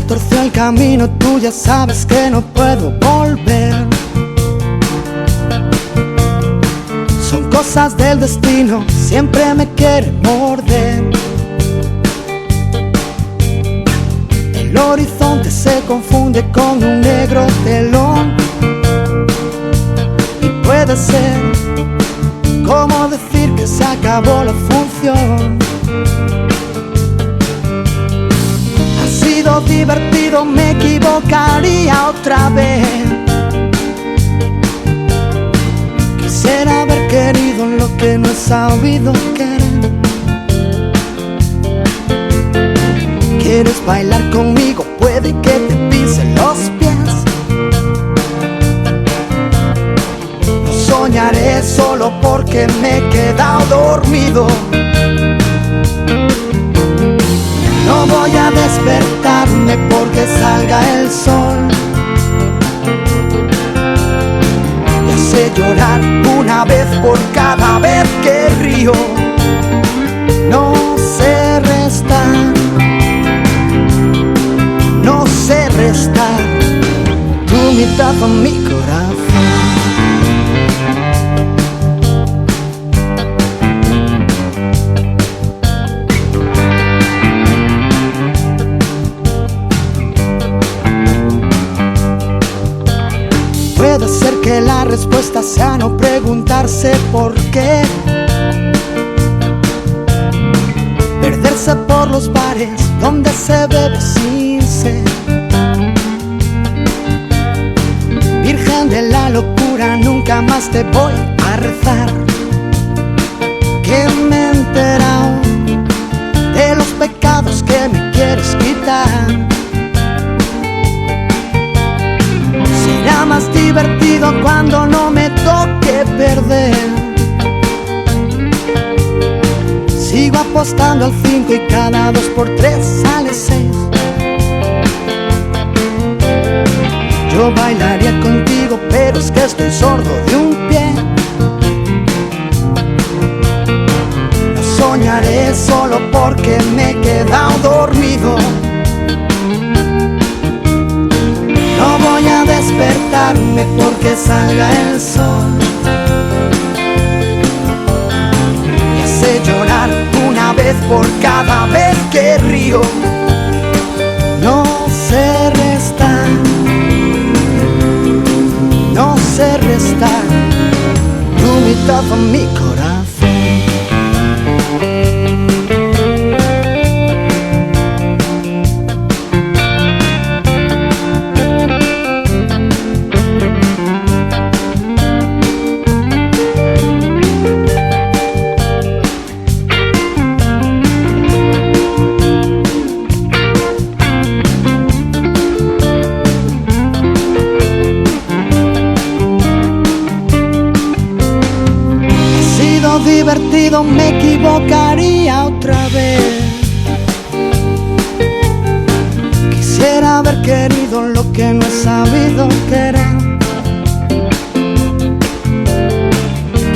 torció el camino, tú ya sabes que no puedo volver. Son cosas del destino, siempre me quiere morder. El horizonte se confunde con un negro telón. Y puede ser como decir que se acabó la función. Ha sido divertido, me equivocaría otra vez. Quisiera haber querido lo que no he sabido querer. ¿Quieres bailar conmigo? Puede que te pise los pies. No soñaré solo porque me he quedado dormido. No voy a despertarme porque salga el sol. Ya sé llorar una vez por cada vez que río. No sé restar, no sé restar tu mitad a mi corazón. Puede ser que la respuesta sea no preguntarse por qué. Perderse por los bares donde se bebe sin sed. Virgen de la locura, nunca más te voy a rezar. Que me he enterado de los pecados que me quieres quitar. Será más divertido cuando no me toque perder. Sigo apostando al 5 y cada 2 por 3 sale 6. Yo bailaría contigo, pero es que estoy sordo de un pie. No soñaré solo porque me he quedado dormido. No voy a despertarme porque salga el sol. Ya sé llorar una vez por cada vez que río. No sé restar, no sé restar tu mitad a mi corazón. Divertido, me equivocaría otra vez. Quisiera haber querido lo que no he sabido querer.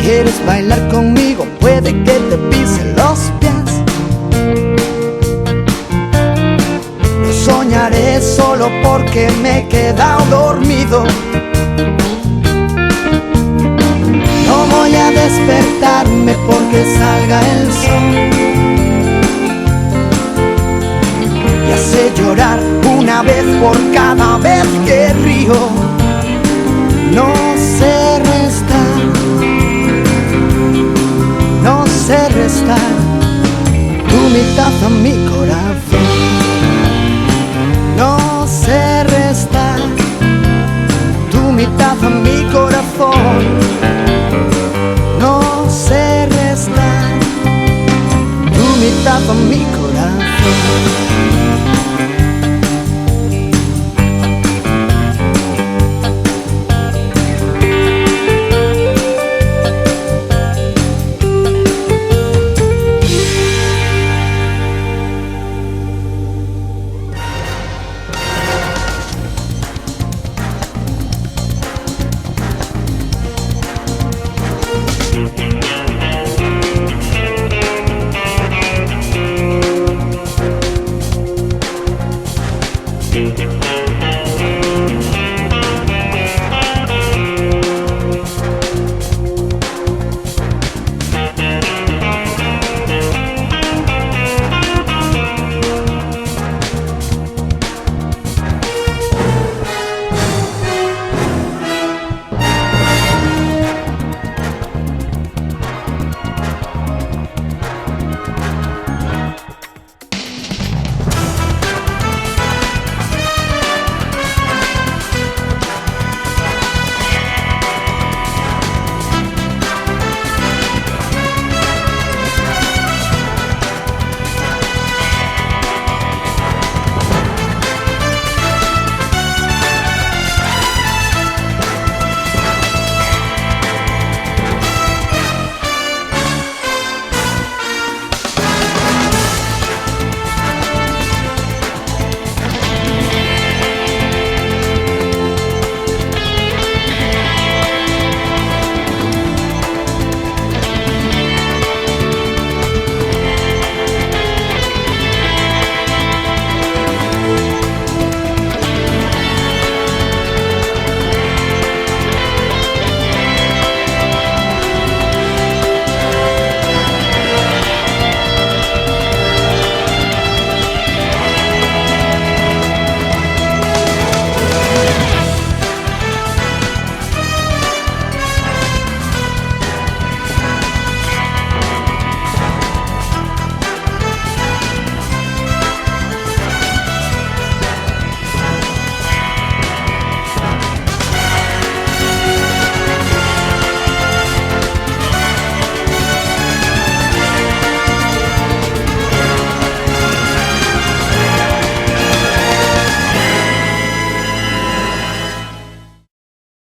¿Quieres bailar conmigo? Puede que te pisen los pies. No soñaré solo porque me he quedado dormido. No voy a despertarme porque salga el sol. Ya sé llorar una vez por cada vez que río. No sé restar, no sé restar tu mitad a mi corazón. No sé restar tu mitad a mi corazón. No sé restar tu mitad a mi corazón.